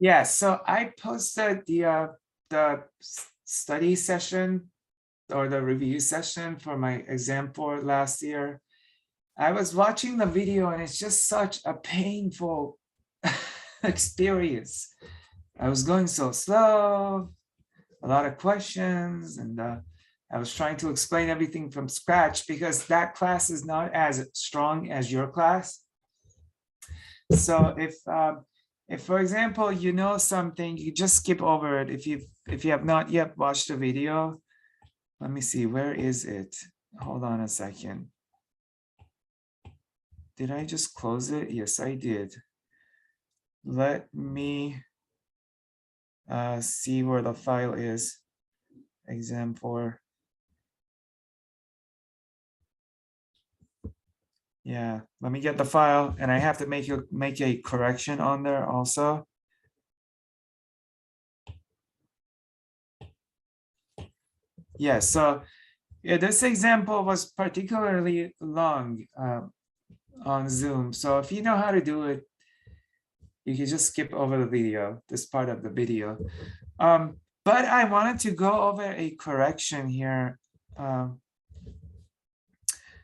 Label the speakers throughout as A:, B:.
A: Yeah, so I posted the study session or the review session for my exam for last year. I was watching the video and it's just such a painful experience. I was going so slow, a lot of questions, and I was trying to explain everything from scratch because that class is not as strong as your class. So if for example, you know something, you just skip over it. If you have not yet watched the video, let me see, where is it? Hold on a second. Did I just close it? Yes, I did. Let me see where the file is. Exam 4. Yeah, let me get the file, and I have to make a correction on there also. Yeah, so yeah, this example was particularly long on Zoom. So if you know how to do it, you can just skip over the video, this part of the video. But I wanted to go over a correction here.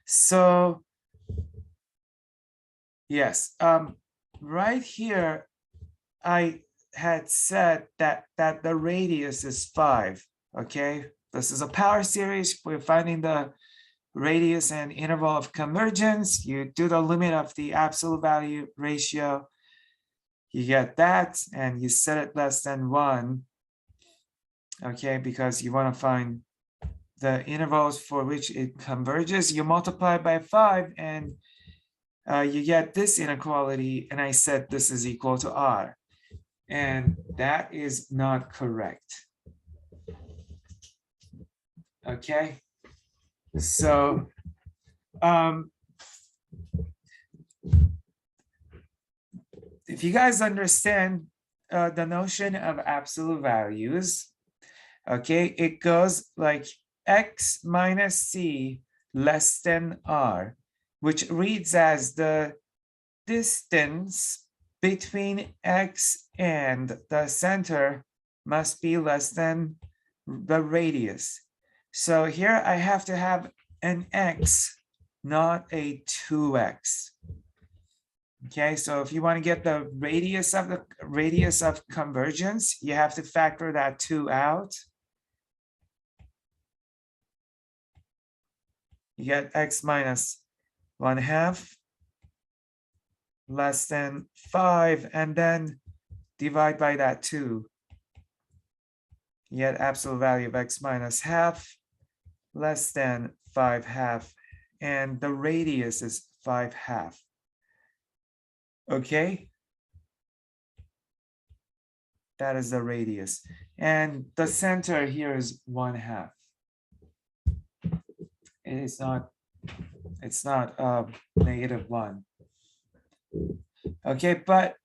A: So yes, right here, I had said that the radius is 5, okay? This is a power series. We're finding the radius and interval of convergence. You do the limit of the absolute value ratio. You get that, and you set it less than 1, okay? Because you want to find the intervals for which it converges. You multiply by 5, and you get this inequality, and I said this is equal to R. And that is not correct. Okay, so if you guys understand the notion of absolute values, okay, it goes like x minus c less than r, which reads as the distance between x and the center must be less than the radius. So here I have to have an x, not a 2x. Okay, so if you want to get the radius of convergence, you have to factor that 2 out. You get x minus 1/2 less than 5, and then divide by that 2. You get absolute value of x minus 1/2 less than 5/2, and the radius is 5/2. Okay, that is the radius, and the center here is 1/2. It's not -1. Okay, but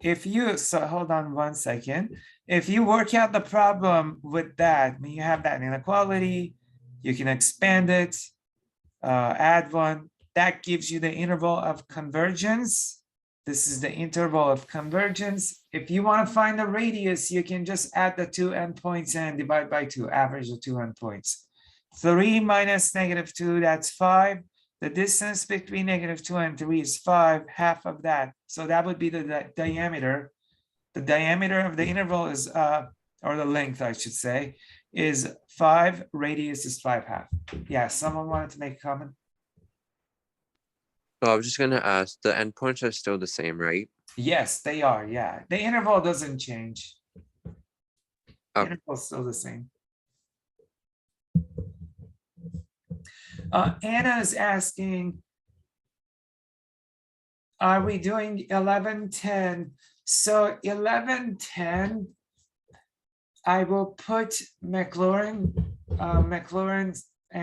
A: if you, so hold on one second. If you work out the problem with that, when you have that inequality, you can expand it, add 1. That gives you the interval of convergence. This is the interval of convergence. If you want to find the radius, you can just add the 2 endpoints and divide by 2, average the 2 endpoints. 3 minus -2, that's 5. The distance between -2 and 3 is 5, half of that. So that would be the diameter. The diameter of the interval is, or the length, I should say, is 5. Radius is 5/2. Yeah, someone wanted to make a comment?
B: So I was just going to ask, the endpoints are still the same, right?
A: Yes, they are. Yeah, the interval doesn't change. The interval is still the same. Anna is asking, are we doing 1110? So 1110, I will put Maclaurin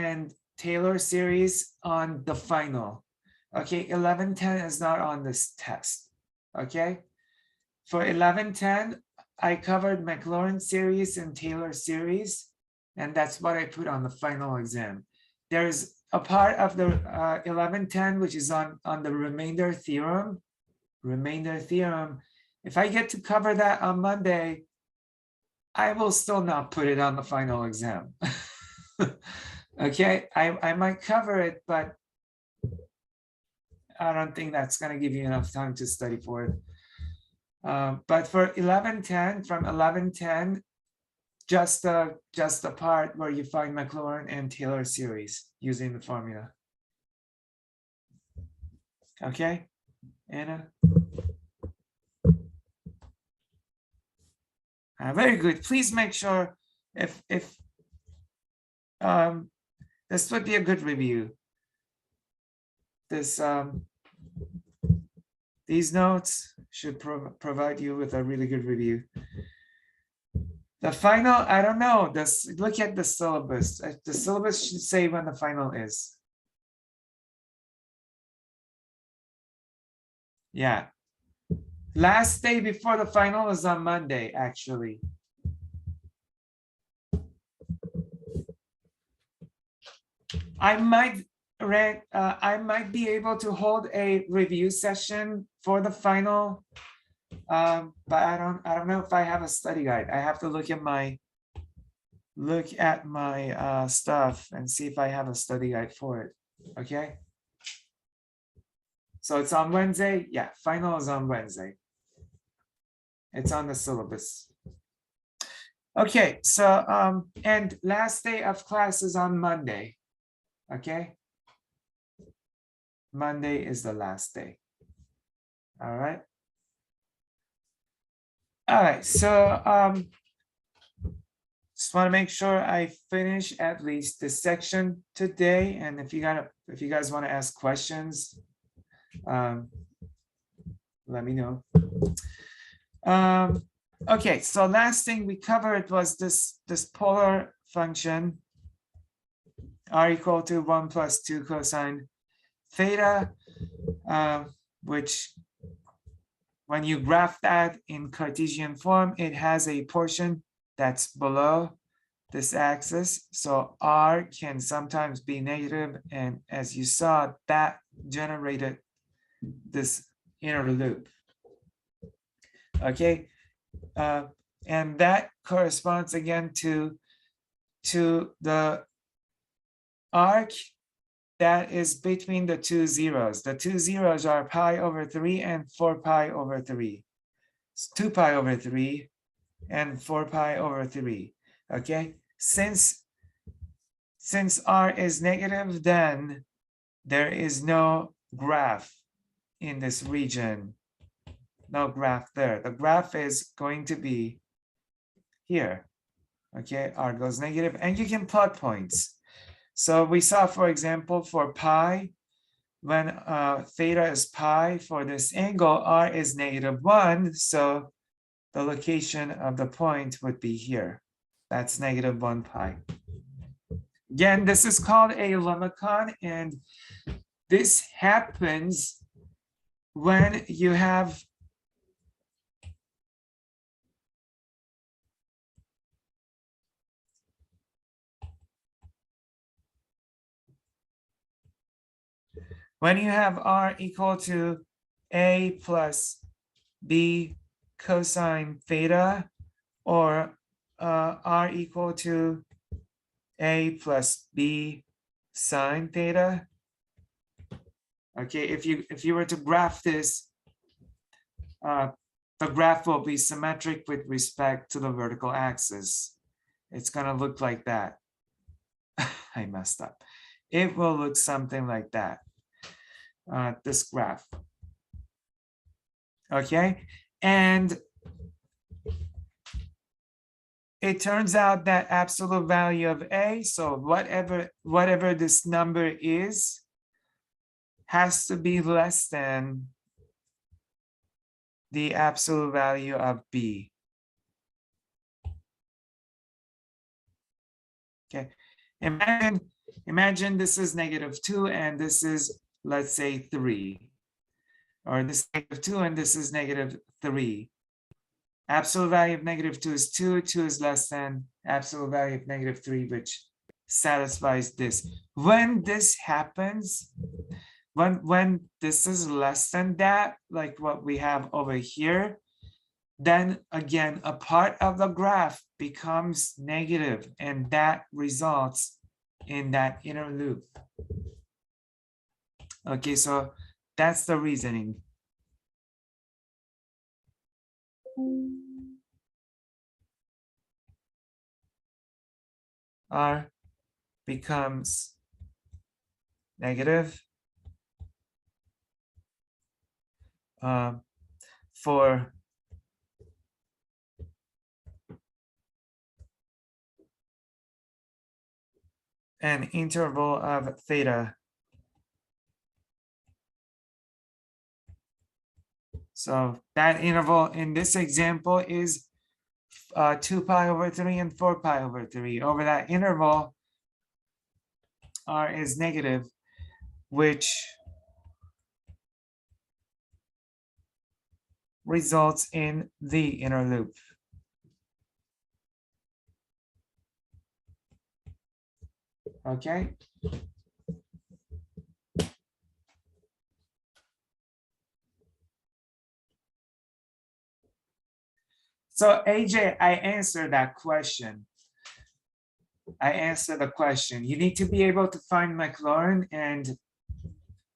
A: and Taylor series on the final. Okay, 1110 is not on this test. Okay, for 1110, I covered Maclaurin series and Taylor series, and that's what I put on the final exam. There's a part of the 1110 which is on the remainder theorem. Remainder theorem, If I get to cover that on Monday, I will still not put it on the final exam. Okay, I might cover it, but I don't think that's going to give you enough time to study for it. But for 1110, from 1110, just the part where you find Maclaurin and Taylor series using the formula. Okay, Anna? Very good. Please make sure if this would be a good review. This these notes should provide you with a really good review. The final, I don't know. Look at the syllabus. The syllabus should say when the final is. Yeah. Last day before the final is on Monday, actually. I might be able to hold a review session for the final, but I don't know if I have a study guide. I have to look at my stuff and see if I have a study guide for it. Okay. So it's on Wednesday. Yeah, final is on Wednesday. It's on the syllabus. Okay, so and last day of class is on Monday. Okay. Monday is the last day. All right. All right, so just want to make sure I finish at least this section today. And if you guys want to ask questions, let me know. Okay, so last thing we covered was this polar function r equal to 1 plus 2 cosine theta, which when you graph that in Cartesian form, it has a portion that's below this axis. So r can sometimes be negative, and as you saw, that generated this inner loop. Okay, and that corresponds again to the arc that is between the two zeros. The two zeros are pi over 3 and 4 pi over 3. It's 2 pi over 3 and 4 pi over 3. Okay, since r is negative, then there is no graph in this region. No graph there. The graph is going to be here. Okay, r goes negative, and you can plot points. So we saw, for example, for pi, when theta is pi, for this angle, r is -1. So the location of the point would be here. That's -1 pi. Again, this is called a limacon, and this happens when you have r equal to a plus b cosine theta, or r equal to a plus b sine theta. Okay, if you were to graph this, the graph will be symmetric with respect to the vertical axis. It's going to look like that. I messed up. It will look something like that. This graph. Okay, and it turns out that absolute value of a, so whatever this number is, has to be less than the absolute value of b. Okay, imagine this is -2 and this is, let's say, 3, or this is -2 and this is -3. Absolute value of -2 is 2. 2 is less than absolute value of -3, which satisfies this. When this happens, when this is less than that, like what we have over here, then again, a part of the graph becomes negative, and that results in that inner loop. Okay, so that's the reasoning. R becomes negative for an interval of theta. So that interval in this example is 2 pi over 3 and 4 pi over 3. Over that interval, R is negative, which results in the inner loop. Okay. So AJ, I answered that question. I answered the question. You need to be able to find Maclaurin and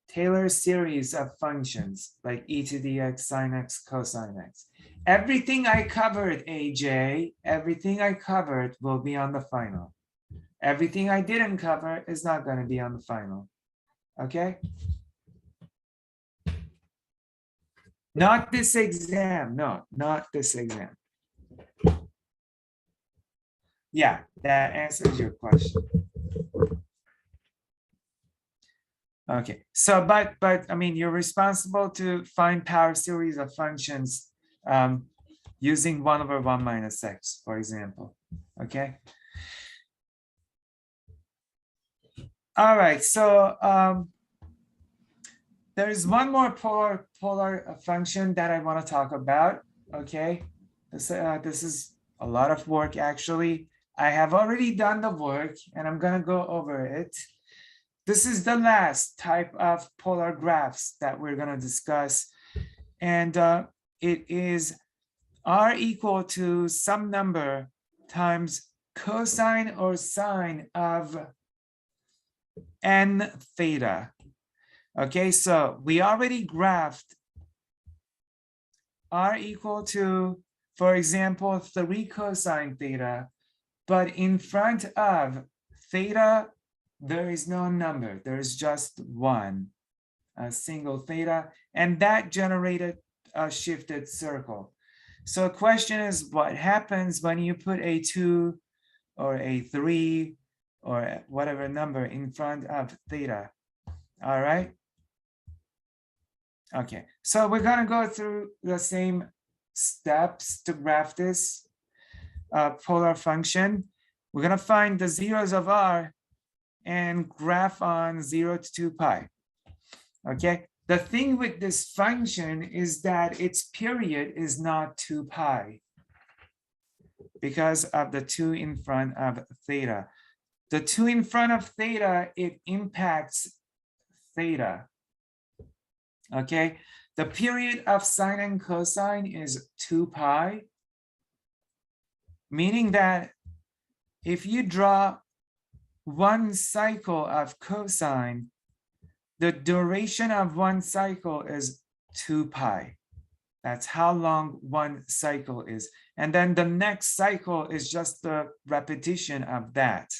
A: Taylor series of functions like e to the x, sine x, cosine x. Everything I covered, AJ, everything I covered will be on the final. Everything I didn't cover is not going to be on the final. Okay? Not this exam. No, not this exam. Yeah, that answers your question. Okay, so but I mean, you're responsible to find power series of functions using 1 over 1 minus x, for example. Okay. All right, so there is one more polar function that I want to talk about. Okay, this is a lot of work actually. I have already done the work and I'm gonna go over it. This is the last type of polar graphs that we're gonna discuss, and it is r equal to some number times cosine or sine of n theta. Okay, so we already graphed r equal to, for example, 3 cosine theta, but in front of theta, there is no number. There's just one, a single theta, and that generated a shifted circle. So the question is, what happens when you put a 2 or a 3 or whatever number in front of theta? All right. Okay, so we're gonna go through the same steps to graph this polar function. We're gonna find the zeros of r and graph on 0 to 2 pi. Okay, the thing with this function is that its period is not 2 pi because of the 2 in front of theta. The 2 in front of theta, it impacts theta. Okay, the period of sine and cosine is 2 pi, meaning that if you draw one cycle of cosine, the duration of one cycle is 2 pi. That's how long one cycle is. And then the next cycle is just the repetition of that.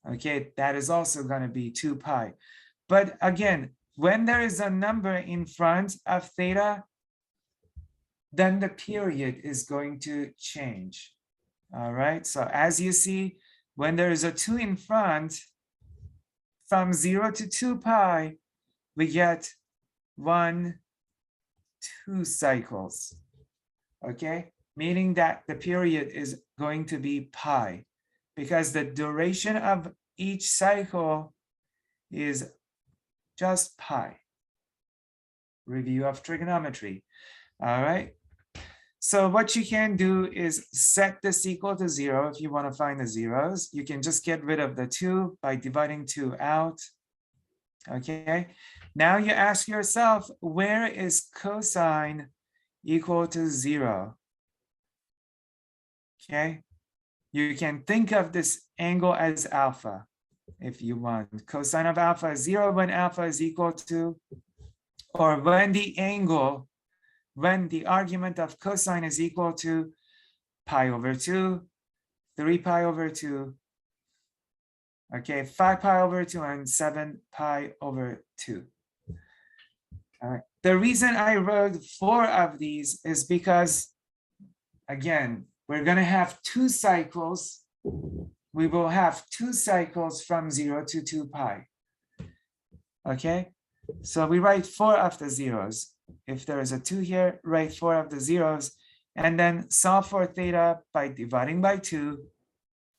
A: Okay, that is also going to be 2 pi. But again, when there is a number in front of theta, then the period is going to change. All right, so as you see, when there is a 2 in front, from 0 to 2 pi, we get 1, 2 cycles. Okay, meaning that the period is going to be pi because the duration of each cycle is just pi. Review of trigonometry. All right. So what you can do is set this equal to 0 if you want to find the zeros. You can just get rid of the 2 by dividing 2 out. Okay. Now you ask yourself, where is cosine equal to 0? Okay, you can think of this angle as alpha if you want. Cosine of alpha is 0 when alpha is equal to, or when the angle, when the argument of cosine is equal to pi over 2, 3 pi over 2, okay, 5 pi over 2, and 7 pi over 2. All right. The reason I wrote 4 of these is because, again, we're going to have 2 cycles. We will have 2 cycles from 0 to 2 pi. Okay, so we write 4 of the zeros. If there is a 2 here, write 4 of the zeros, and then solve for theta by dividing by 2.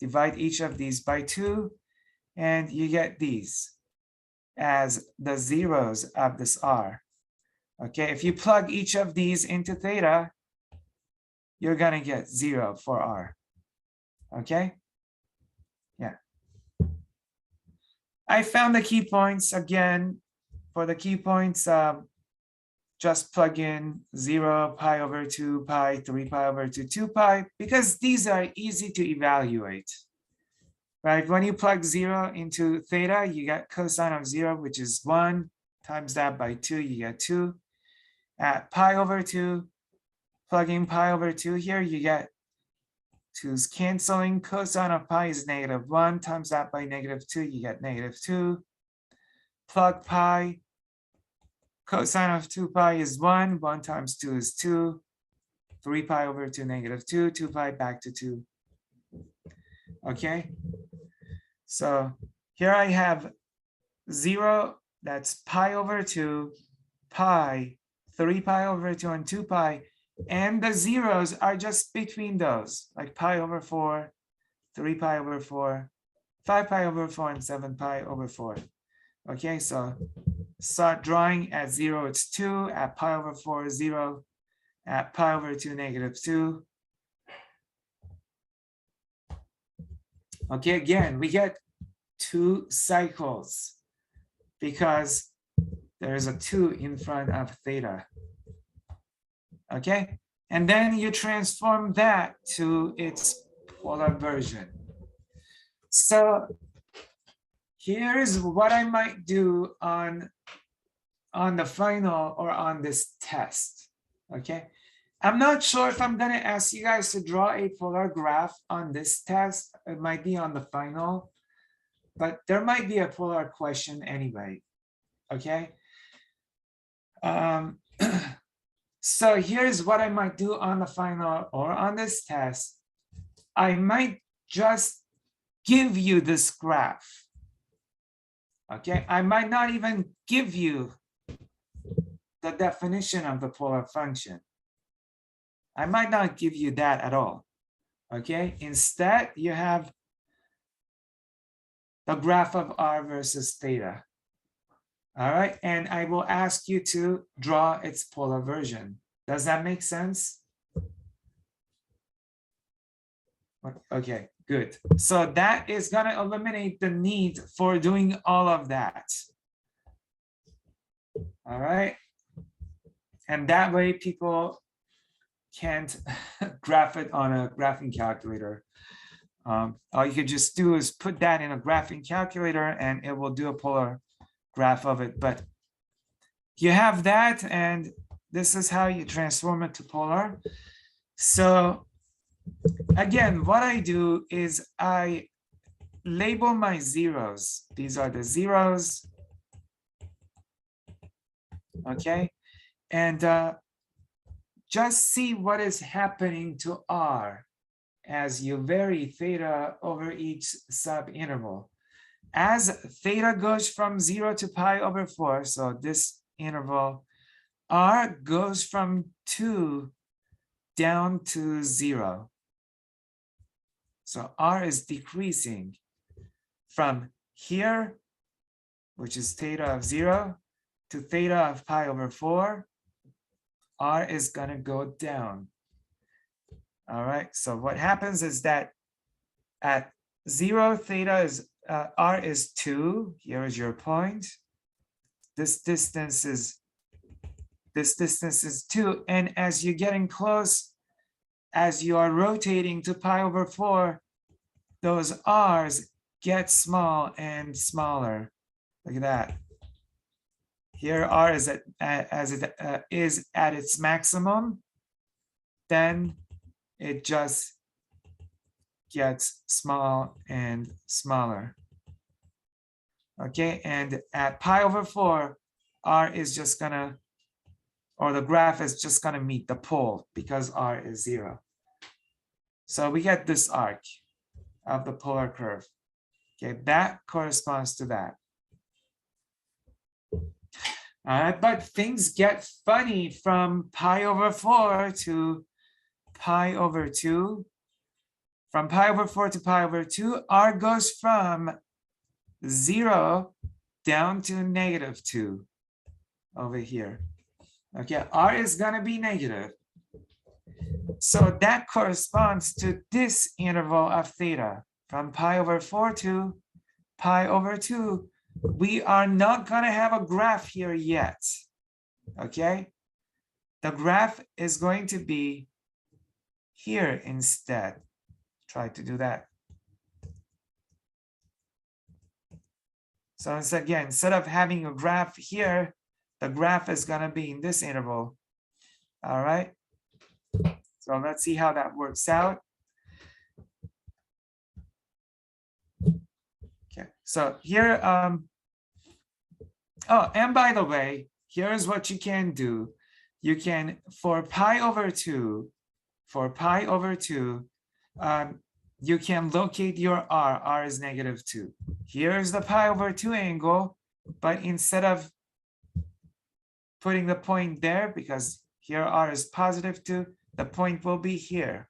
A: Divide each of these by 2, and you get these as the zeros of this r. Okay, if you plug each of these into theta, you're gonna get 0 for r. Okay, yeah. I found the key points again. For the key points, just plug in 0, pi over 2 pi, 3 pi over 2, 2 pi, because these are easy to evaluate. Right, when you plug 0 into theta, you get cosine of 0, which is 1, times that by 2, you get 2. At pi over 2, plugging pi over 2 here, you get 2's canceling. Cosine of pi is -1, times that by -2, you get -2. Plug pi, cosine of 2 pi is 1, 1 times 2 is 2, 3 pi over 2, -2, 2 pi back to 2. Okay, so here I have 0, that's pi over 2, pi, 3 pi over 2, and 2 pi, and the zeros are just between those, like pi over 4, 3 pi over 4, 5 pi over 4, and 7 pi over 4. Okay, so start drawing. At 0, it's 2. At pi over 4, 0. At pi over 2, -2. Okay, again, we get 2 cycles because there is a 2 in front of theta. Okay, and then you transform that to its polar version. So here's what I might do on the final or on this test. Okay, I'm not sure if I'm going to ask you guys to draw a polar graph on this test. It might be on the final, but there might be a polar question anyway. Okay. So here's what I might do on the final or on this test. I might just give you this graph. Okay, I might not even give you the definition of the polar function. I might not give you that at all. Okay, instead you have the graph of r versus theta. All right, and I will ask you to draw its polar version. Does that make sense? Okay, good. So that is going to eliminate the need for doing all of that. All right. And that way people can't graph it on a graphing calculator. All you could just do is put that in a graphing calculator and it will do a polar graph of it. But you have that, and this is how you transform it to polar. So again, what I do is I label my zeros. These are the zeros. Okay, and just see what is happening to r as you vary theta over each subinterval. As theta goes from 0 to pi over 4, so this interval, r goes from 2 down to 0. So r is decreasing from here, which is theta of 0, to theta of pi over 4. R is going to go down. All right, so what happens is that at 0, theta is r is 2. Here is your point. This distance is 2. And as you're getting close, as you are rotating to pi over 4, those r's get small and smaller. Look at that. Here r is is at its maximum, then it just gets small and smaller. Okay, and at pi over 4, r is just gonna, or the graph is just gonna meet the pole because r is 0. So we get this arc of the polar curve. Okay, that corresponds to that. All right, but things get funny from pi over 4 to pi over 2. From pi over 4 to pi over 2, r goes from 0 down to -2 over here. Okay, r is going to be negative. So that corresponds to this interval of theta. From pi over 4 to pi over 2, we are not going to have a graph here yet. Okay, the graph is going to be here instead. Try to do that. So again, instead of having a graph here, the graph is going to be in this interval. All right. So let's see how that works out. Okay, so here, oh, and by the way, here's what you can do. You can, for pi over 2, you can locate your r is -2. Here's the pi over 2 angle, but instead of putting the point there, because here r is +2, the point will be here.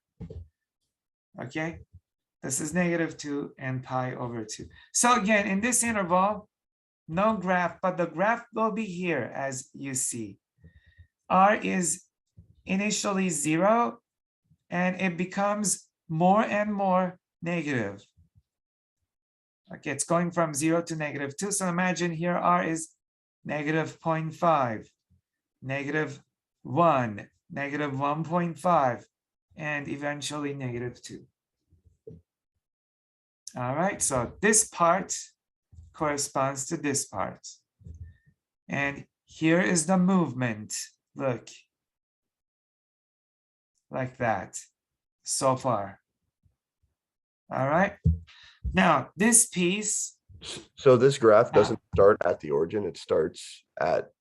A: Okay, this is -2 and pi over 2. So again, in this interval, no graph, but the graph will be here as you see. R is initially 0, and it becomes more and more negative. Okay, it's going from 0 to -2. So imagine here r is -0.5, -1, -1.5, and eventually -2. All right, so this part corresponds to this part. And here is the movement. Look, like that so far. All right, now this piece.
C: So this graph doesn't start at the origin, it starts at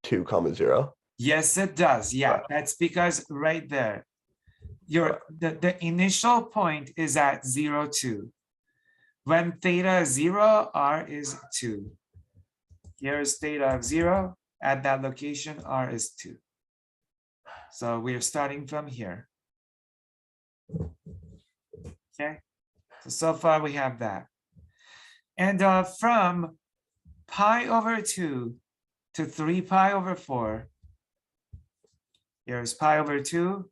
C: 2, 0.
A: Yes, it does. Yeah, that's because right there, the initial point is at 0, 2. When theta is 0, r is 2. Here's theta of 0. At that location, r is 2. So we're starting from here. Okay, so far we have that. And from pi over 2 to 3 pi over 4, here's pi over 2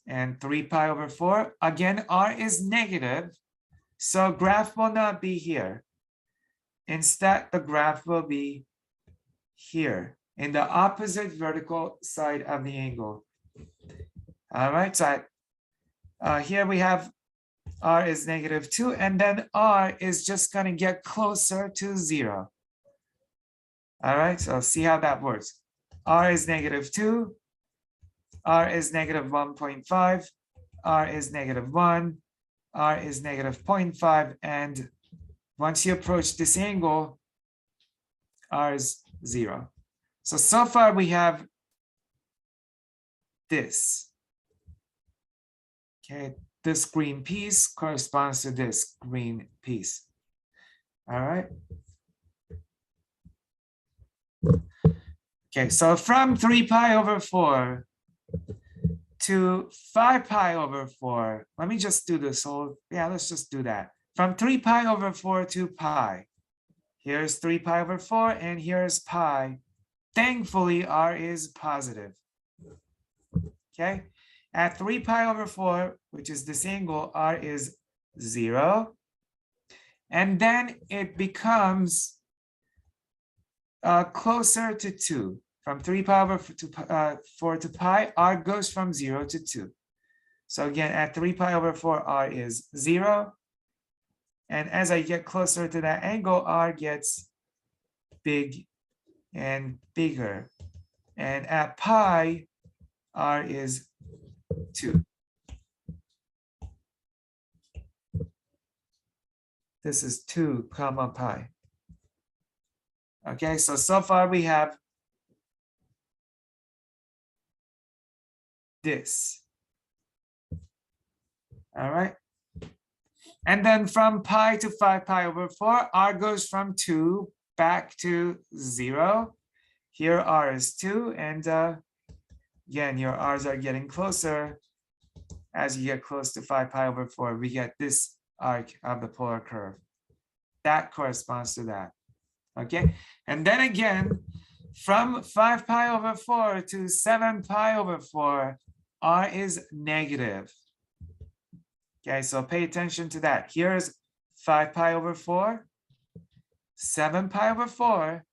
A: and 3 pi over 4. Again, r is negative, so graph will not be here. Instead, the graph will be here in the opposite vertical side of the angle. All right, so here we have r is -2, and then r is just going to get closer to 0. All right, so see how that works. R is -2, r is -1.5, r is -1, r is -0.5, and once you approach this angle, r is 0. So far we have this. Okay, this green piece corresponds to this green piece. All right. Okay, so from 3 pi over 4 to 5 pi over 4, let me just do this whole, let's just do that. From 3 pi over 4 to pi, here's 3 pi over 4, and here's pi. Thankfully, r is positive. Okay, at 3 pi over 4, which is this angle, r is 0. And then it becomes closer to 2. From 3 pi over 4 to pi, r goes from 0 to 2. So again, at 3 pi over 4, r is 0. And as I get closer to that angle, r gets big and bigger. And at pi, r is 2. This is 2 comma pi. Okay, so far we have this. All right. And then from pi to 5 pi over 4, r goes from 2 back to 0. Here r is 2, and again, your r's are getting closer. As you get close to 5 pi over 4, we get this arc of the polar curve. That corresponds to that. Okay, and then again, from 5 pi over 4 to 7 pi over 4, r is negative. Okay, so pay attention to that. Here's 5 pi over 4, 7 pi over 4.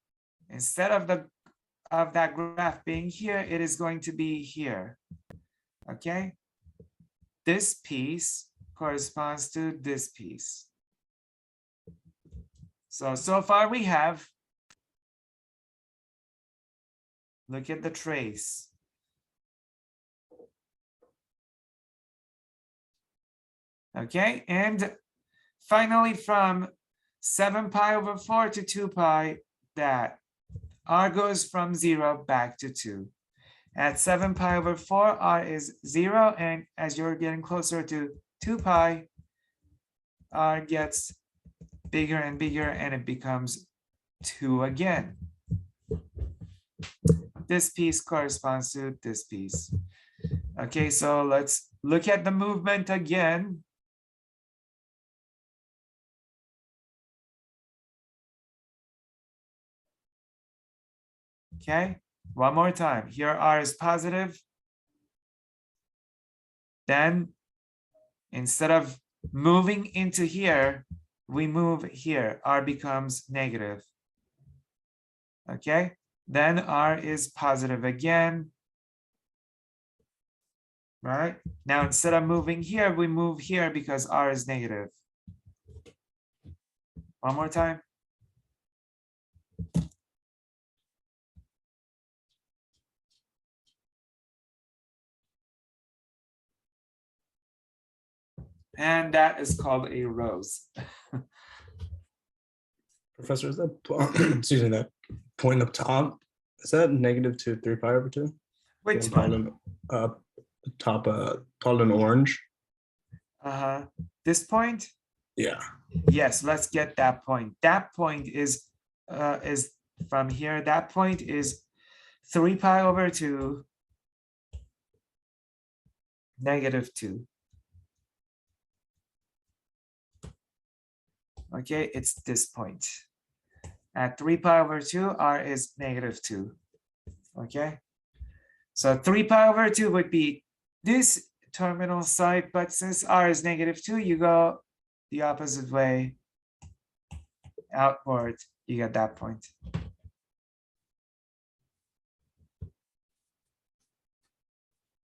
A: Instead of that graph being here, it is going to be here. Okay, this piece corresponds to this piece. So far we have, look at the trace. Okay, and finally from 7 pi over 4 to 2 pi, that r goes from 0 back to 2. At 7 pi over 4, r is 0, and as you're getting closer to 2 pi, r gets bigger and bigger, and it becomes 2 again. This piece corresponds to this piece. Okay, so let's look at the movement again. Okay, one more time. Here r is positive. Then instead of moving into here, we move here. R becomes negative. Okay, then r is positive again. Right? Now instead of moving here, we move here because r is negative. One more time. And that is called a rose.
D: Professor, is that excuse me, that point up top, is that negative to 3 pi over 2?
A: Which
D: One
A: one?
D: top called an orange.
A: This point?
D: Yeah.
A: Yes, let's get that point. That point is from here. That point is 3 pi over 2 negative 2. Okay, it's this point. At 3 pi over 2, r is negative 2. Okay, so 3 pi over 2 would be this terminal side, but since r is negative 2, you go the opposite way outward, you get that point.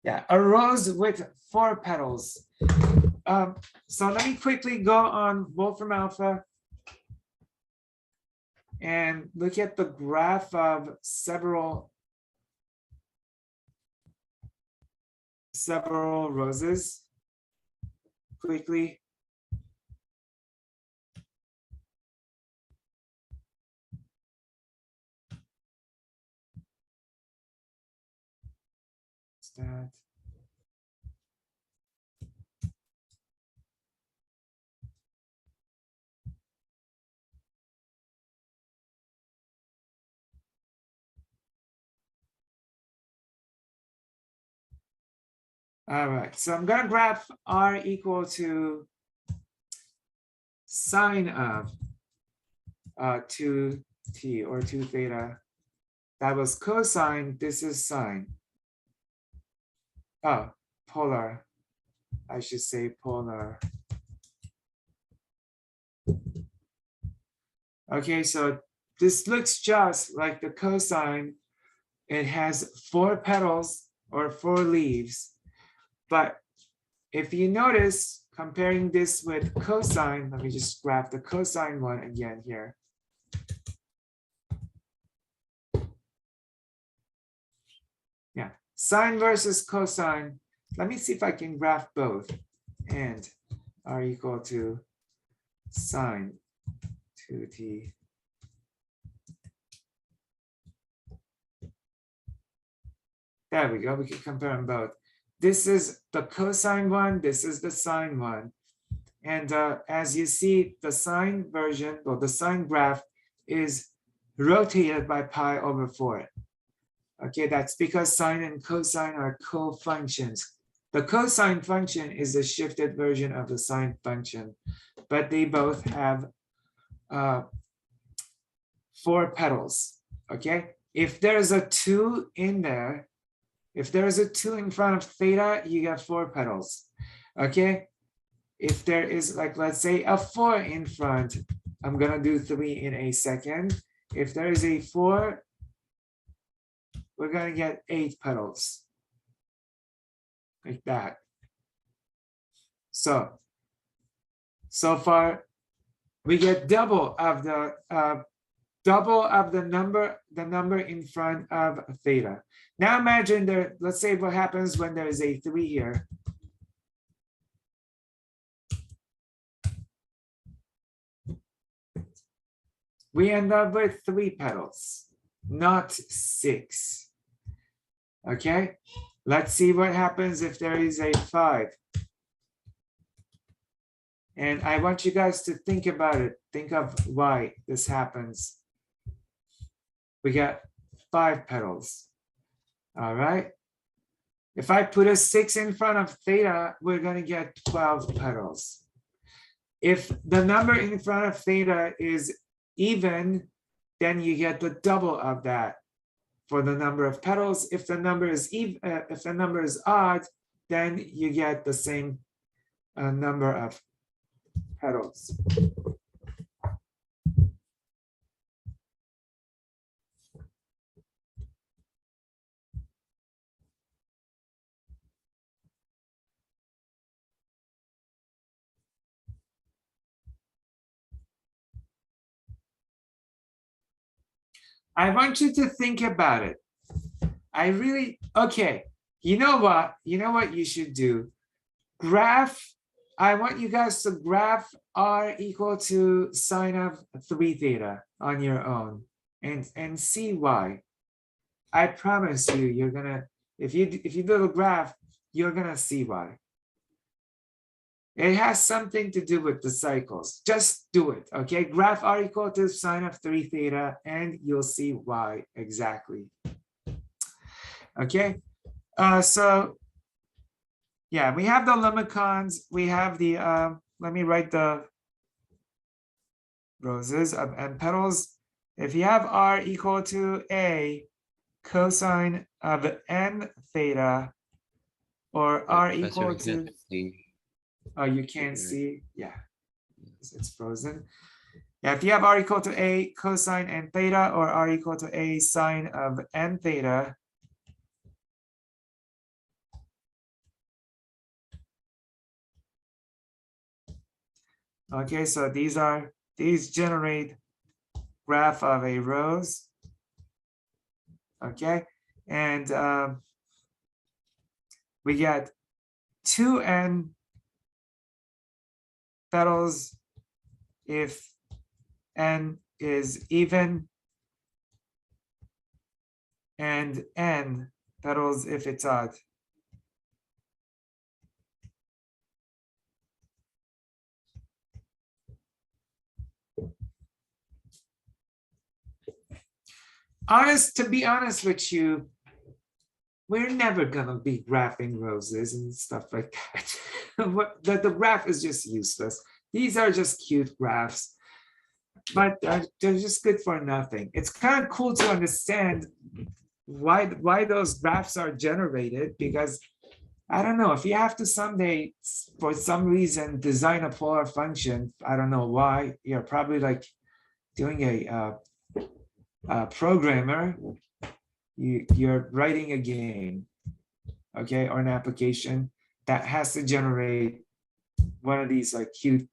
A: Yeah, a rose with 4 petals. So let me quickly go on Wolfram Alpha and look at the graph of several roses quickly. What's that? All right, so I'm gonna graph r equal to sine of 2t or 2 theta. That was cosine, this is sine. Oh, polar. I should say polar. Okay, so this looks just like the cosine. It has 4 petals or 4 leaves, but if you notice, comparing this with cosine, let me just graph the cosine one again here. Yeah, sine versus cosine. Let me see if I can graph both and are equal to sine 2t. There we go, we can compare them both. This is the cosine one, this is the sine one. And as you see, the sine version, or the sine graph is rotated by pi over 4. Okay, that's because sine and cosine are co-functions. The cosine function is a shifted version of the sine function, but they both have 4 petals. Okay, if there's a 2 in there, if there's a 2 in front of theta, you get 4 petals. Okay, if there is, like, let's say a 4 in front, I'm gonna do 3 in a second. If there is a 4, we're gonna get 8 petals, like that. So far, we get double of the number in front of theta. Now imagine there, let's say what happens when there is a 3 here. We end up with 3 petals, not 6. Okay, let's see what happens if there is a 5. And I want you guys to think about it. Think of why this happens. We got 5 petals. All right. If I put a 6 in front of theta, we're going to get 12 petals. If the number in front of theta is even, then you get the double of that for the number of petals. If the number is even, if the number is odd, then you get the same number of petals. I want you to think about it. Okay, you know what? You know what you should do? Graph, I want you guys to graph r equal to sine of 3 theta on your own and see why. I promise you, you're gonna, if you do the graph, you're gonna see why. It has something to do with the cycles. Just do it, okay? Graph r equal to sine of 3 theta, and you'll see why exactly. Okay, so yeah, we have the limacons. We have the, let me write the roses and petals. If you have r equal to a cosine of n theta, or r equal to, oh, you can't see, yeah, it's frozen. Yeah, if you have r equal to a cosine n theta, or r equal to a sine of n theta, okay, so these generate graph of a rose. Okay, and we get 2n petals if n is even, and n petals if it's odd. To be honest with you, we're never gonna be graphing roses and stuff like that. The graph is just useless. These are just cute graphs, but they're just good for nothing. It's kind of cool to understand why those graphs are generated, because I don't know, if you have to someday, for some reason, design a polar function, I don't know why, you're probably like doing a programmer, you're writing a game, okay, or an application. that has to generate one of these like cute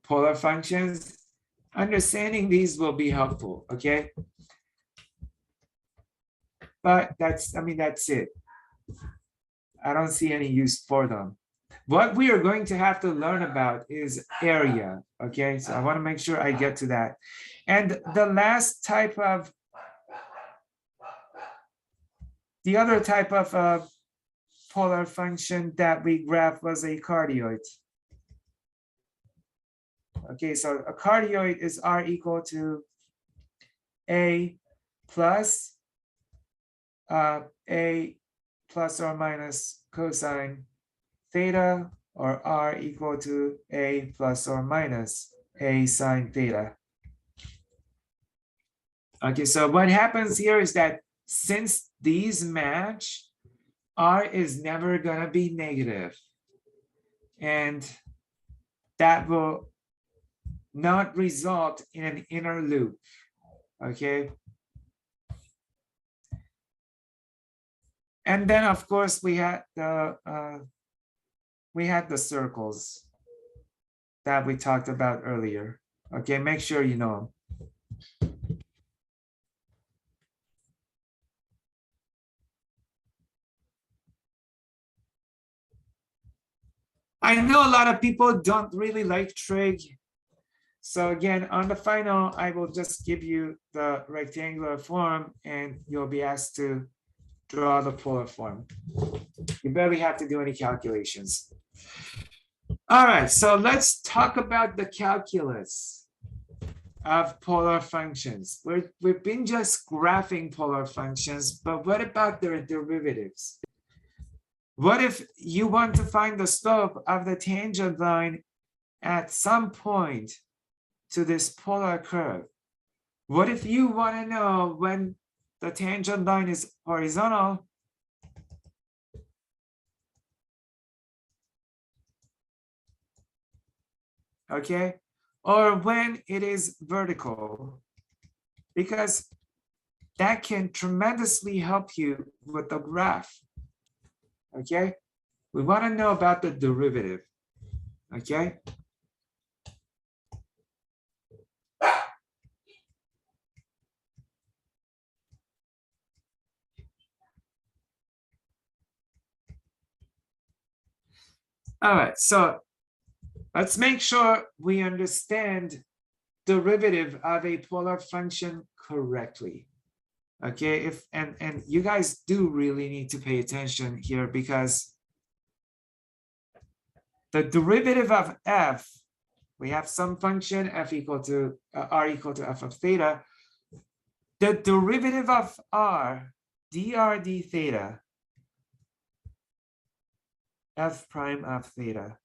A: polar functions, understanding these will be helpful, okay? But that's, I mean, that's it. I don't see any use for them. What we are going to have to learn about is area, okay? So I want to make sure I get to that. And the last type of, the other type of polar function that we graphed was a cardioid. Okay, so a cardioid is R equal to A plus A plus or minus cosine theta, or R equal to A plus or minus A sine theta. Okay, so what happens here is that since these match, R is never gonna be negative, and that will not result in an inner loop, okay? And then of course we had the circles that we talked about earlier. Okay, make sure you know them. I know a lot of people don't really like trig. So again, on the final, I will just give you the rectangular form and you'll be asked to draw the polar form. You barely have to do any calculations. All right, so let's talk about the calculus of polar functions. We've been just graphing polar functions, but what about their derivatives? What if you want to find the slope of the tangent line at some point to this polar curve? What if you want to know when the tangent line is horizontal okay, or when it is vertical? Because that can tremendously help you with the graph. Okay, we want to know about the derivative. Okay. All right, so let's make sure we understand derivative of a polar function correctly. Okay, if and you guys do really need to pay attention here, because the derivative of f, we have some function f equal to r equal to f of theta. The derivative of r, dr d theta, f prime of theta.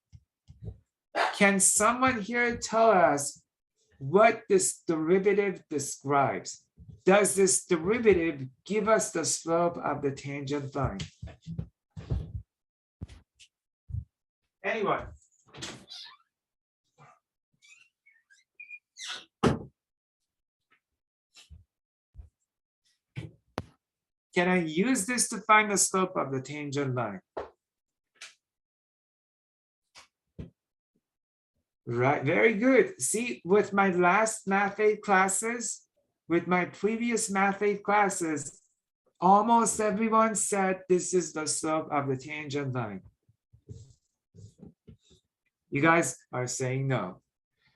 A: Can someone here tell us what this derivative describes? Does this derivative give us the slope of the tangent line? Anyone? Can I use this to find the slope of the tangent line? Right, very good. See, with my last math 8 classes, with my previous math 8 classes, almost everyone said this is the slope of the tangent line. You guys are saying no.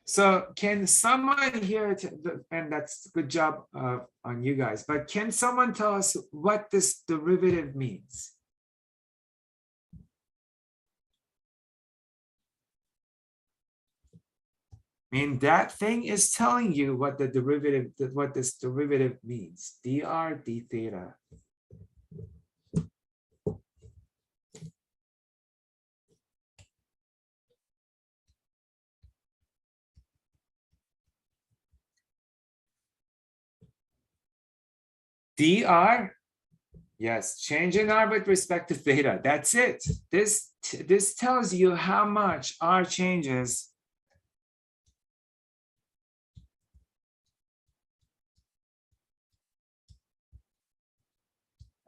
A: So can someone here, and that's a good job on you guys, but can someone tell us what this derivative means? I mean, that thing is telling you what the derivative, what this derivative means. Dr d theta. Dr, yes, change in r with respect to theta. That's it. This tells you how much r changes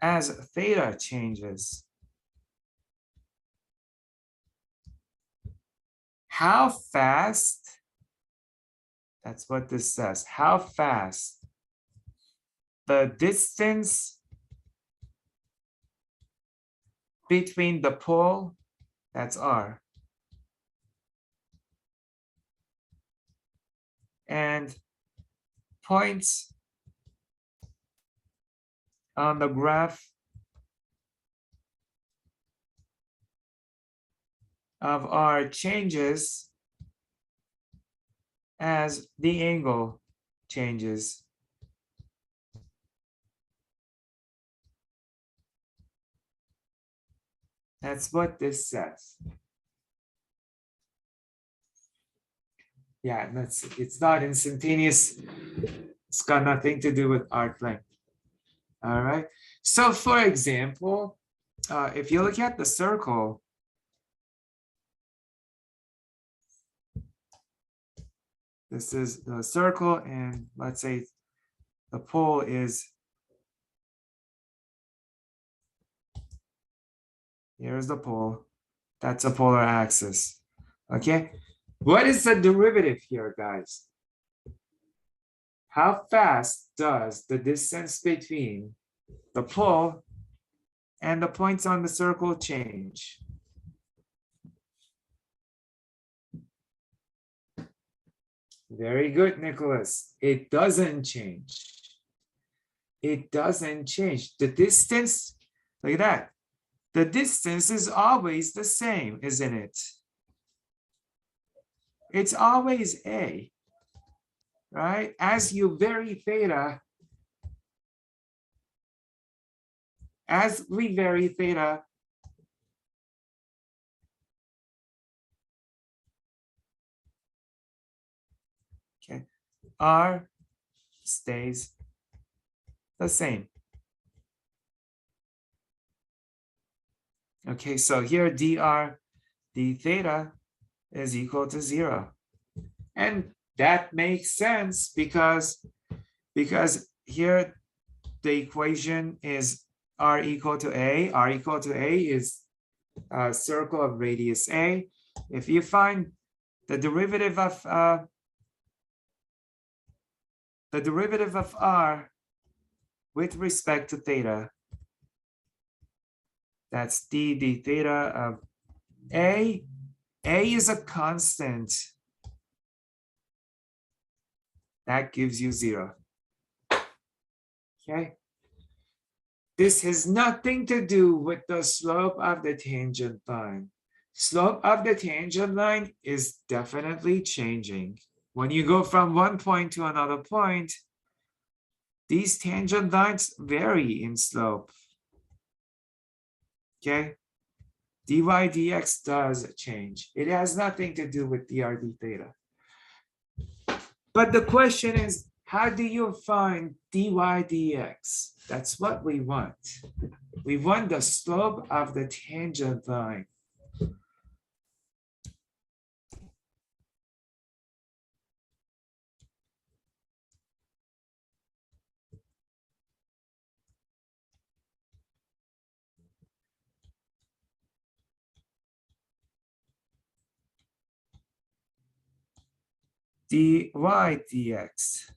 A: as theta changes. how fast, that's what this says, how fast the distance between the pole, that's r, and points on the graph of r changes as the angle changes. That's what this says. Yeah, it's not instantaneous. It's got nothing to do with arc length. All right. So for example, if you look at the circle, this is the circle, and let's say the pole is, here's the pole, that's a polar axis. Okay, what is the derivative here, guys? How fast does the distance between the pole and the points on the circle change? Very good, Nicholas. It doesn't change. It doesn't change. The distance, look at that. The distance is always the same, isn't it? It's always a, right? As you vary theta, as we vary theta, okay, r stays the same. Okay, so here dr d theta is equal to 0. And that makes sense because here the equation is r equal to a. R equal to a is a circle of radius a. If you find the derivative of r with respect to theta, that's d theta of a. A is a constant. That gives you 0. Okay. This has nothing to do with the slope of the tangent line. Slope of the tangent line is definitely changing. When you go from one point to another point, these tangent lines vary in slope. Okay. dy dx does change. It has nothing to do with dr d theta. But the question is, how do you find dy dx? That's what we want. We want the slope of the tangent line. Dy dx,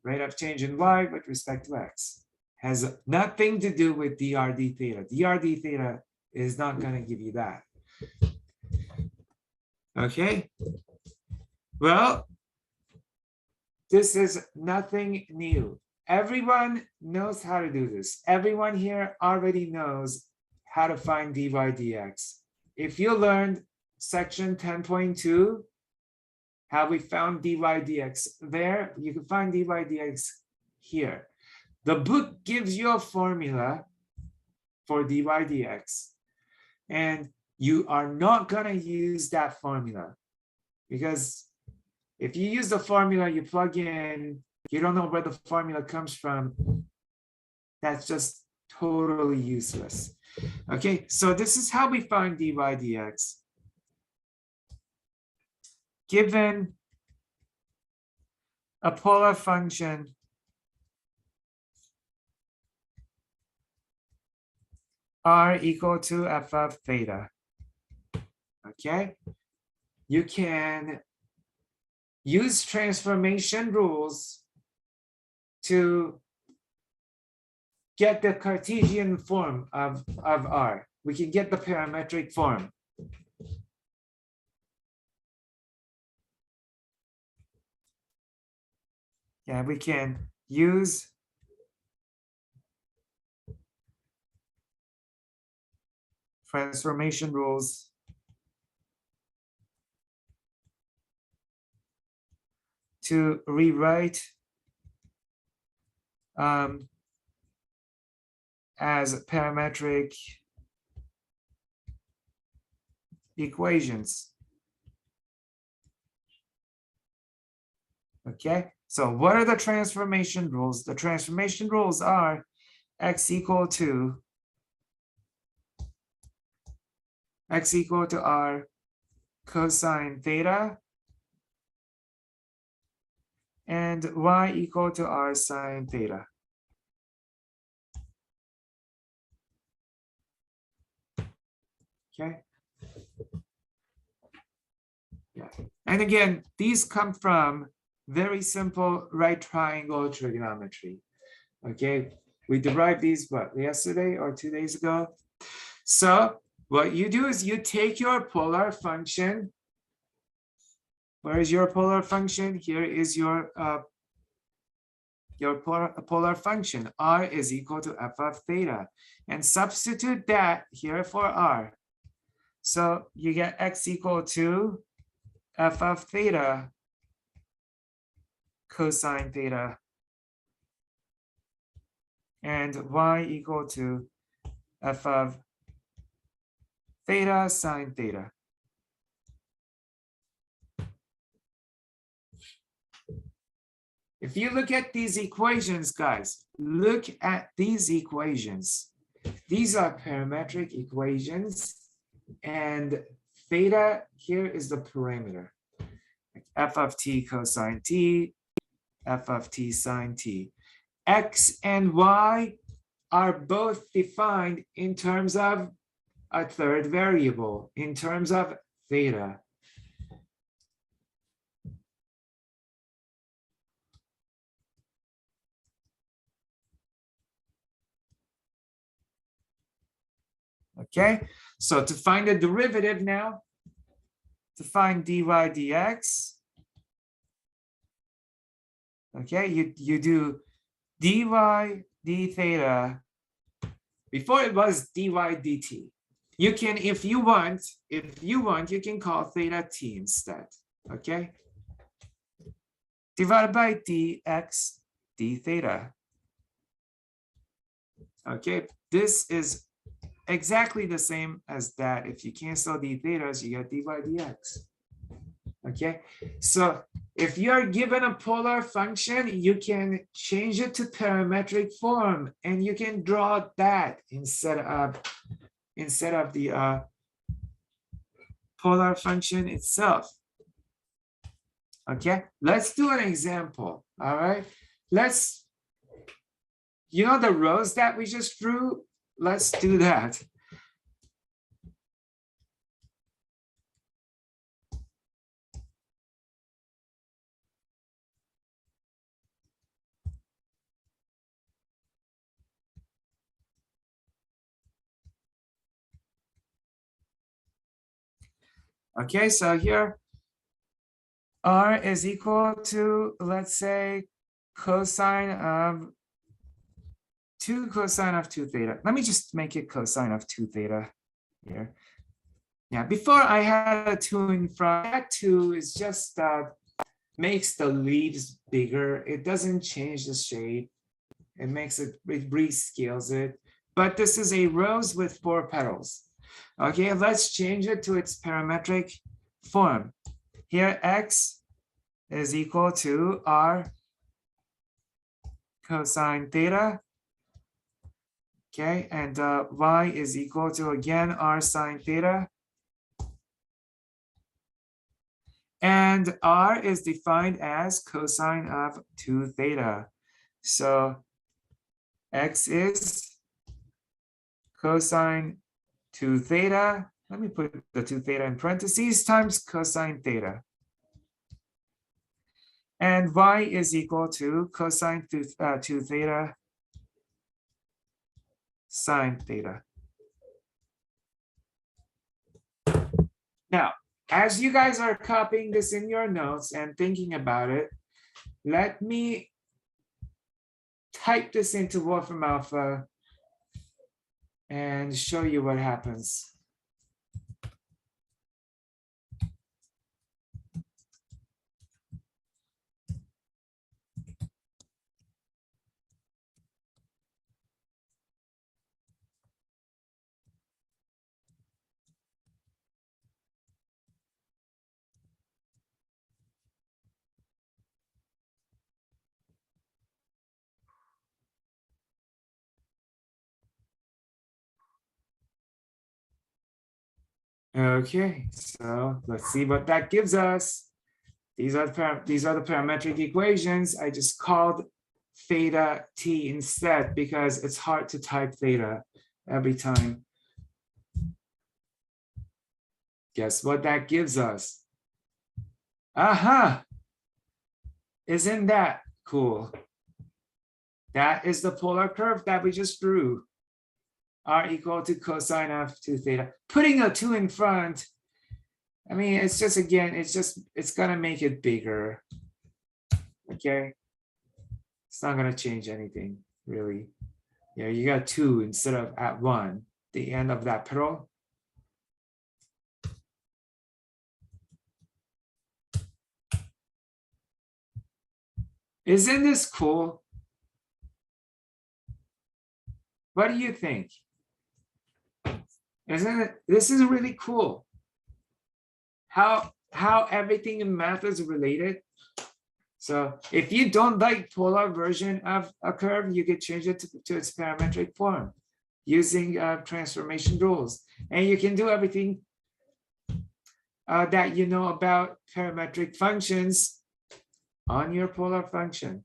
A: rate of change in y with respect to x, has nothing to do with dr d theta. Dr d theta is not going to give you that. Okay, well, this is nothing new. Everyone knows how to do this. Everyone here already knows how to find dy dx. If you learned section 10.2, how we found dy dx there, you can find dy dx here. The book gives you a formula for dy dx, and you are not going to use that formula, because if you use the formula, you plug in, you don't know where the formula comes from, that's just totally useless. Okay, so this is how we find dy dx. Given a polar function r equal to f of theta. Okay, you can use transformation rules to get the Cartesian form of R. We can get the parametric form. Yeah, we can use transformation rules to rewrite as parametric equations. Okay, so what are the transformation rules? The transformation rules are x equal to r cosine theta and y equal to r sine theta. Okay. Yeah. And again, these come from very simple right triangle trigonometry. Okay. We derived these, what, yesterday or 2 days ago? So what you do is you take your polar function. Where is your polar function? Here is your polar function. R is equal to f of theta. And substitute that here for r. So you get x equal to f of theta cosine theta and y equal to f of theta sine theta. If you look at these equations, guys, look at these equations. These are parametric equations, and theta here is the parameter. F of t cosine t, f of t sine t. X and y are both defined in terms of a third variable, in terms of theta. Okay, so to find the derivative now, to find dy dx, okay, you do dy d theta. Before it was dy dt. You can, if you want, you can call theta t instead. Okay, divided by dx d theta. Okay, this is exactly the same as that. If you cancel d thetas, you get dy dx. Okay, so if you're given a polar function, you can change it to parametric form, and you can draw that instead of the polar function itself. Okay, let's do an example. All right, let's, you know, the rows that we just drew, let's do that. Okay, so here r is equal to, let's say, cosine of 2 cosine of 2 theta. Let me just make it cosine of 2 theta here. Yeah, before I had a 2 in front. That 2 is just makes the leaves bigger. It doesn't change the shape. It makes it, it rescales it. But this is a rose with 4 petals. Okay, let's change it to its parametric form. Here, x is equal to r cosine theta. Okay, and y is equal to, again, r sine theta. And r is defined as cosine of 2 theta. So x is cosine 2 theta, let me put the 2 theta in parentheses times cosine theta. And y is equal to cosine 2 theta sine theta. Now, as you guys are copying this in your notes and thinking about it, let me type this into Wolfram Alpha and show you what happens. Okay, so let's see what that gives us. These are the parametric equations. I just called theta t instead because it's hard to type theta every time. Guess what that gives us? Aha! Isn't that cool? That is the polar curve that we just drew. R equal to cosine of 2 theta. Putting a 2 in front, I mean, it's just, again, it's gonna make it bigger. Okay. It's not gonna change anything, really. Yeah, you got 2 instead of at 1, the end of that petal. Isn't this cool? What do you think? Isn't it? This is really cool. How everything in math is related. So if you don't like polar version of a curve, you could change it to its parametric form using transformation rules. And you can do everything that you know about parametric functions on your polar function.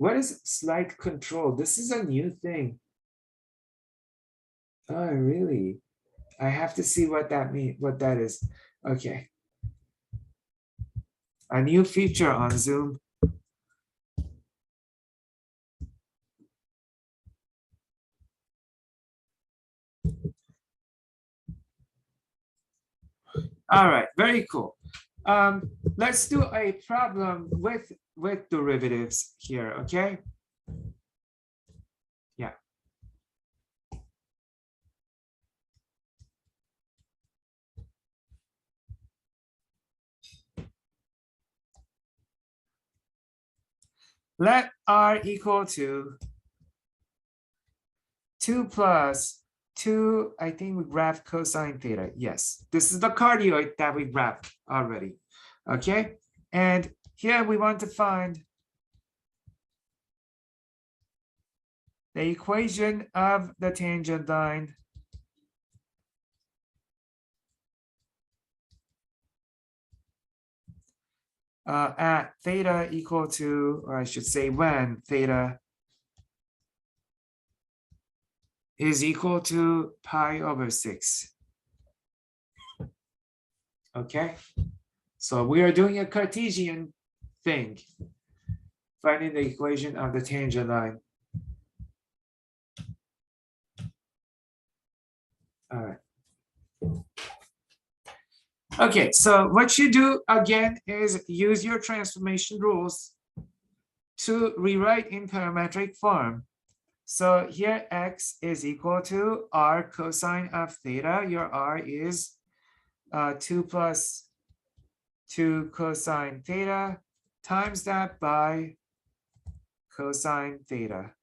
A: What is slide control? This is a new thing. Oh, really? I have to see what that means, what that is. Okay. A new feature on Zoom. All right, very cool. Let's do a problem with derivatives here, okay? Yeah. Let R equal to 2 plus 2, I think we graphed cosine theta. Yes, this is the cardioid that we graphed already. Okay, and here we want to find the equation of the tangent line at theta equal to, or I should say when theta is equal to pi over 6. Okay, so we are doing a Cartesian thing, finding the equation of the tangent line. All right. Okay, so what you do again is use your transformation rules to rewrite in parametric form. So here x is equal to r cosine of theta. Your r is 2 plus 2 cosine theta times that by cosine theta.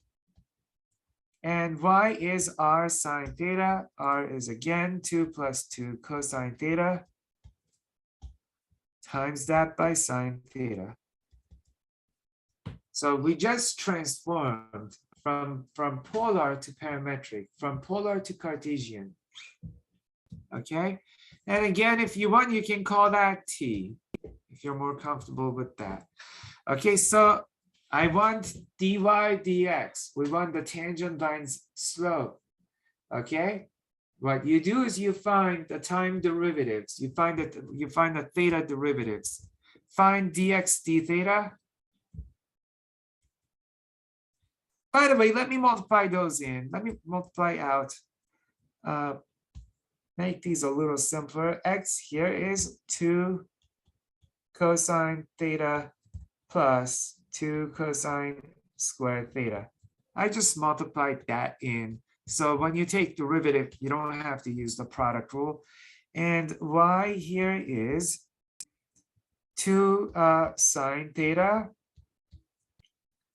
A: And y is r sine theta. R is again 2 plus 2 cosine theta times that by sine theta. So we just transformed from polar to parametric, from polar to Cartesian. Okay, and again, if you want, you can call that T, if you're more comfortable with that. Okay, so I want dy dx. We want the tangent line's slope. Okay. What you do is you find the time derivatives. You find the theta derivatives. Find dx d theta. By the way, let me multiply those in. Let me multiply out. Make these a little simpler. X here is 2 cosine theta plus 2 cosine squared theta. I just multiplied that in. So when you take derivative, you don't have to use the product rule. And y here is 2 sine theta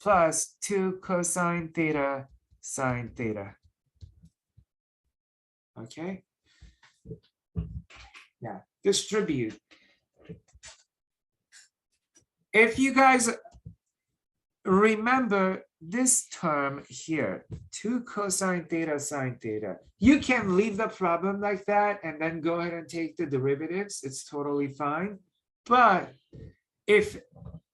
A: plus 2 cosine theta sine theta. Okay. Yeah, distribute. If you guys remember this term here, 2 cosine theta sine theta, you can leave the problem like that and then go ahead and take the derivatives. It's totally fine. But if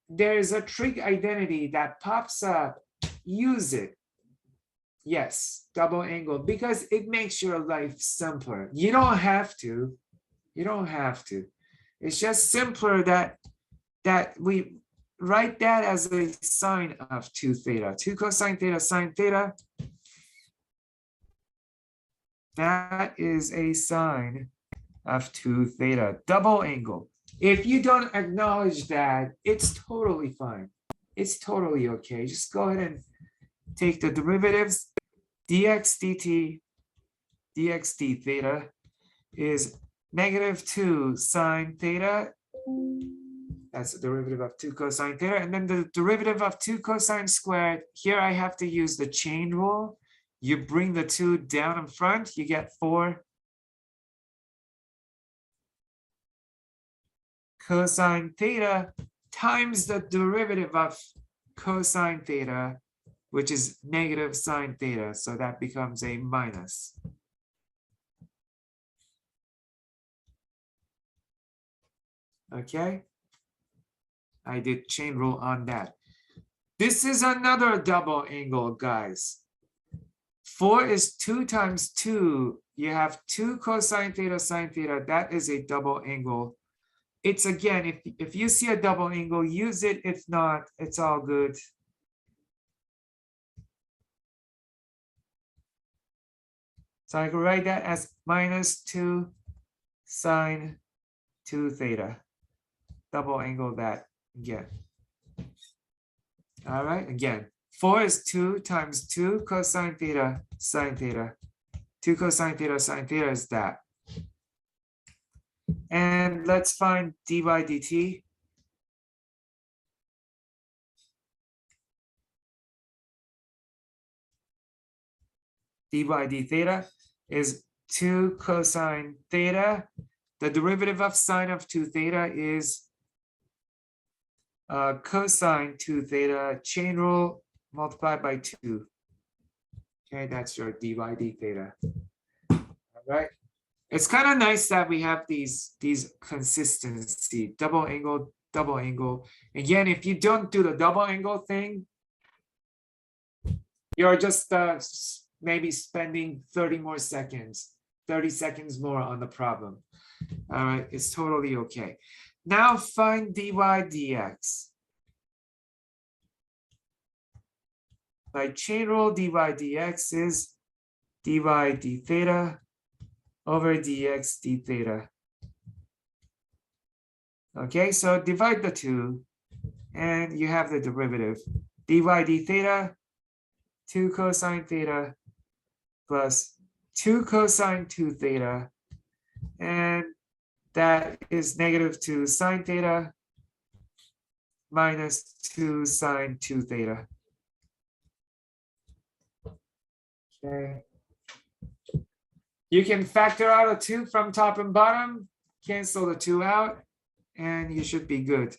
A: there's a trig identity that pops up, use it. Yes, double angle, because it makes your life simpler. You don't have to. You don't have to. It's just simpler that we write that as a sine of 2 theta. 2 cosine theta sine theta. That is a sine of 2 theta. Double angle. If you don't acknowledge that, it's totally fine. It's totally okay. Just go ahead and take the derivatives. Dx dt dx d theta is -2 sine theta. That's the derivative of 2 cosine theta. And then the derivative of 2 cosine squared. Here I have to use the chain rule. You bring the 2 down in front, you get 4 cosine theta times the derivative of cosine theta, which is negative sine theta. So that becomes a minus. Okay. I did chain rule on that. This is another double angle, guys. 4 is 2 times 2. You have 2 cosine theta sine theta. That is a double angle. It's again, if you see a double angle, use it. If not, it's all good. So I can write that as -2 sine 2 theta. Double angle that again. All right, again. 4 is 2 times 2 cosine theta sine theta. 2 cosine theta sine theta is that. And let's find dy dt. Dy d theta is 2 cosine theta. The derivative of sine of 2 theta is cosine 2 theta, chain rule multiplied by 2. Okay, that's your dy d theta. All right. It's kind of nice that we have these consistency, double angle, double angle. Again, if you don't do the double angle thing, you're just maybe spending 30 more seconds, 30 seconds more on the problem. All right, it's totally okay. Now find dy dx. By chain rule, dy dx is dy d theta over dx d theta. Okay, so divide the two and you have the derivative. Dy d theta, 2 cosine theta plus 2 cosine 2 theta. And that is -2 sine theta minus 2 sine 2 theta. Okay. You can factor out a 2 from top and bottom, cancel the 2 out, and you should be good.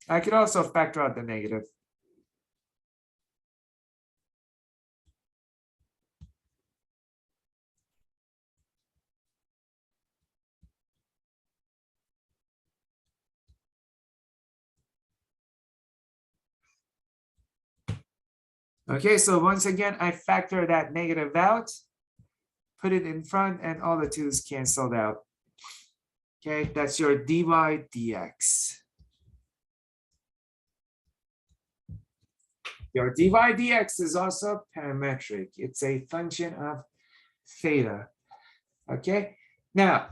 A: I could also factor out the negative. Okay, so once again, I factor that negative out, put it in front, and all the 2's canceled out. Okay, that's your dy dx. Your dy dx is also parametric. It's a function of theta. Okay, now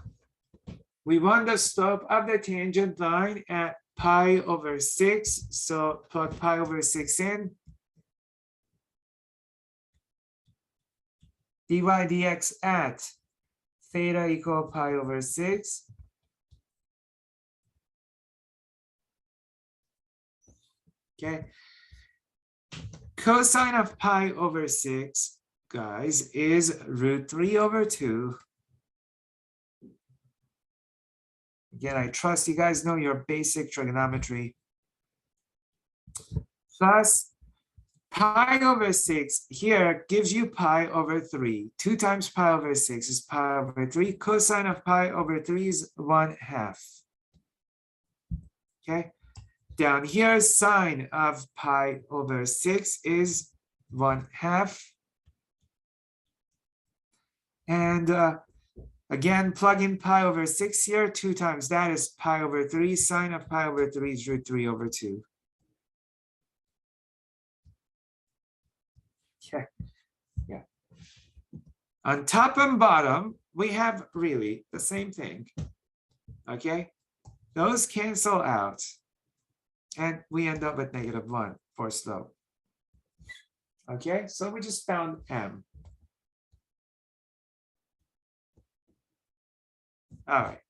A: we want the slope of the tangent line at pi over 6. So plug pi over 6 in. Dy dx at theta equal pi over 6. Okay. Cosine of pi over 6, guys, is root 3 over 2. Again, I trust you guys know your basic trigonometry. Plus pi over 6 here gives you pi over 3. 2 times pi over 6 is pi over 3. Cosine of pi over 3 is 1/2. Okay. Down here, sine of pi over 6 is 1/2. And again, plug in pi over 6 here. 2 times that is pi over 3. Sine of pi over 3 is root 3 over 2. Okay. Yeah. On top and bottom, we have really the same thing. Okay. Those cancel out. And we end up with -1 for slope. Okay, so we just found m. All right.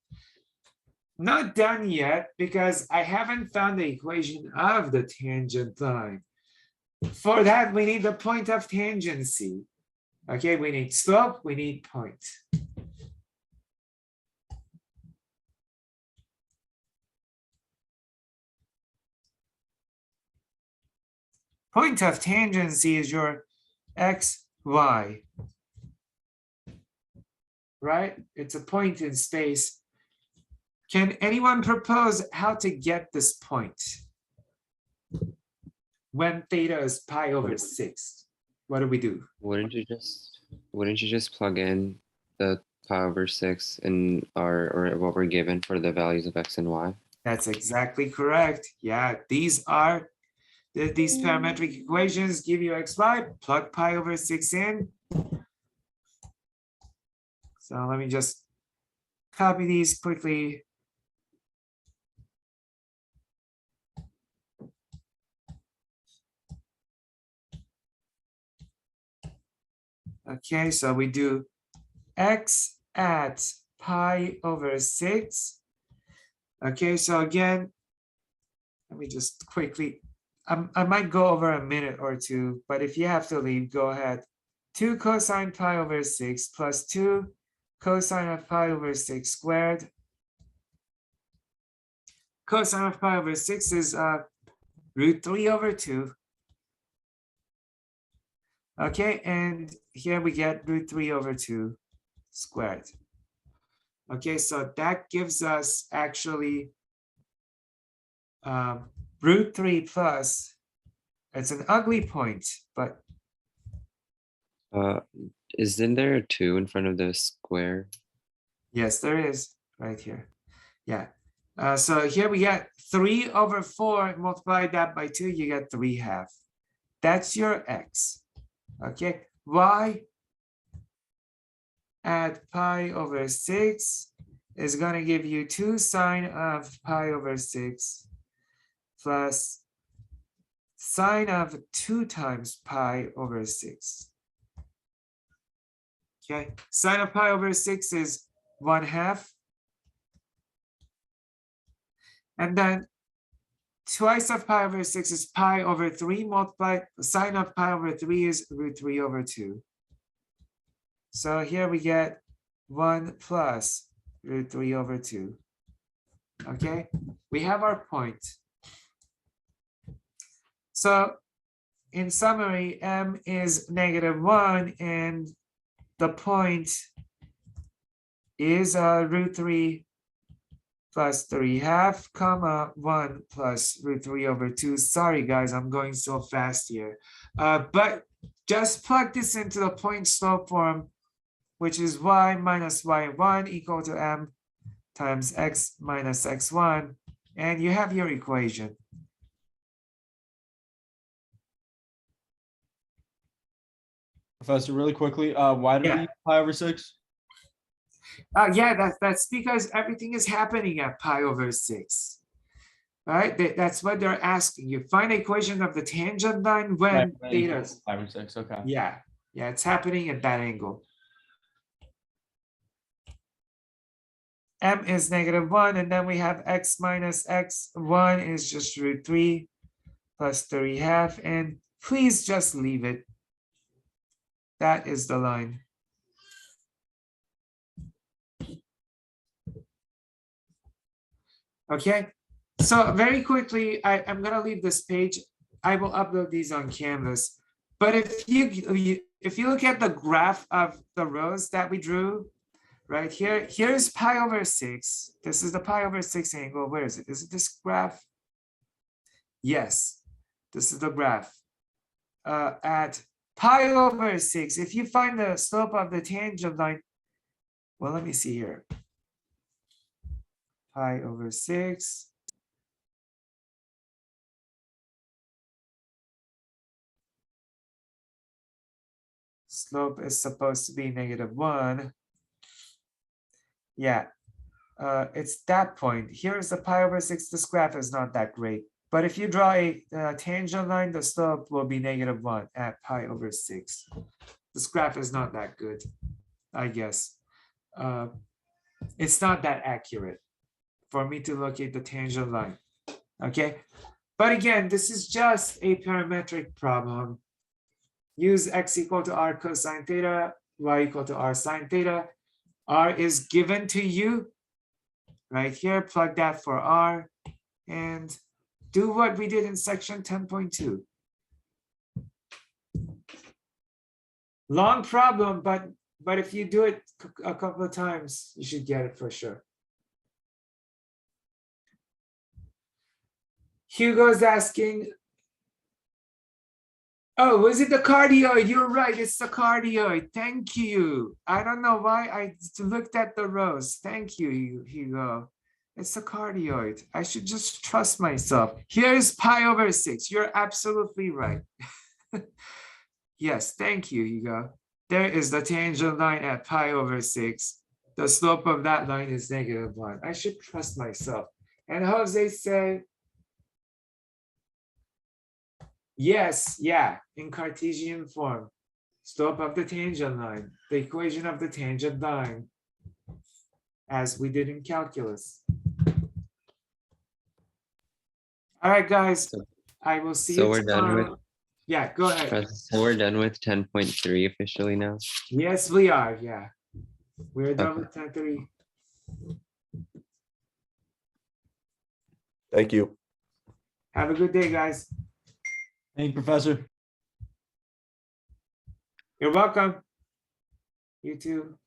A: Not done yet because I haven't found the equation of the tangent line. For that, we need the point of tangency. Okay, we need slope, we need point. Point of tangency is your x, y. Right? It's a point in space. Can anyone propose how to get this point? When theta is pi over 6, what do we do?
B: Wouldn't you just plug in the pi over 6 in our or what we're given for the values of x and y?
A: That's exactly correct. Yeah, these parametric equations give you xy, plug pi over 6 in. So let me just copy these quickly. Okay, so we do x at pi over 6. Okay, so again, let me just quickly, I might go over a minute or two, but if you have to leave, go ahead. 2 cosine pi over 6 plus 2 cosine of pi over 6 squared. Cosine of pi over 6 is root 3 over 2. Okay, and here we get root 3 over 2 squared. Okay, so that gives us actually root 3 plus, it's an ugly point, but
B: Isn't there a 2 in front of the square?
A: yes, there is right here. Yeah. So here we get 3 over 4, multiply that by 2, you get 3/2. That's your x. Okay, y at pi over 6 is going to give you 2 sine of pi over 6 plus sine of 2 times pi over 6. Okay, sine of pi over 6 is 1/2. And then twice of pi over 6 is pi over 3 multiplied. Sine of pi over 3 is root 3 over 2. So here we get 1 plus root 3 over 2. Okay, we have our point. So in summary, m is -1 and the point is root 3 plus 3/2, comma 1 plus root 3 over 2. Sorry guys, I'm going so fast here. But just plug this into the point slope form, which is y minus y1 equal to m times x minus x1, and you have your equation.
E: Professor, really quickly, why do
A: Yeah.
E: we use pi over 6?
A: Yeah, that's because everything is happening at pi over 6. Right? That's what they're asking you. Find the equation of the tangent line when
E: Right,
A: theta.
E: pi over 6, okay.
A: Yeah, it's happening at that angle. M is -1, and then we have x minus x1 is just root 3 plus 3/2, and please just leave it. That is the line. Okay, so very quickly, I'm gonna leave this page. I will upload these on Canvas. But if you look at the graph of the rows that we drew, right here, here's pi over 6. This is the pi over 6 angle. Where is it? Is it this graph? Yes, this is the graph. At pi over 6, if you find the slope of the tangent line, well, let me see here. Pi over 6. Slope is supposed to be -1. Yeah, it's that point. Here is the pi over 6. This graph is not that great. But if you draw a tangent line, the slope will be -1 at pi over 6. This graph is not that good, I guess. It's not that accurate for me to locate the tangent line. Okay, but again, this is just a parametric problem. Use x equal to r cosine theta, y equal to r sine theta. R is given to you right here. Plug that for r and do what we did in section 10.2. Long problem, but if you do it a couple of times, you should get it for sure. Hugo's asking, oh, was it the cardioid? You're right, it's the cardioid. Thank you. I don't know why I looked at the rows. Thank you, Hugo. It's the cardioid. I should just trust myself. Here's pi over 6. You're absolutely right. Yes, thank you, Hugo. There is the tangent line at pi over 6. The slope of that line is -1. I should trust myself. And Jose say, yes, yeah, in Cartesian form. Slope of the tangent line, the equation of the tangent line, as we did in calculus. All right, guys, I will see you
B: So we're done
A: tomorrow.
B: with,
A: Yeah, go ahead.
B: so we're done with 10.3 officially now.
A: Yes, we are, yeah. We're done
B: Okay.
A: with 10.3.
C: Thank you.
A: Have a good day, guys.
E: Thank you, Professor.
A: You're welcome. You too.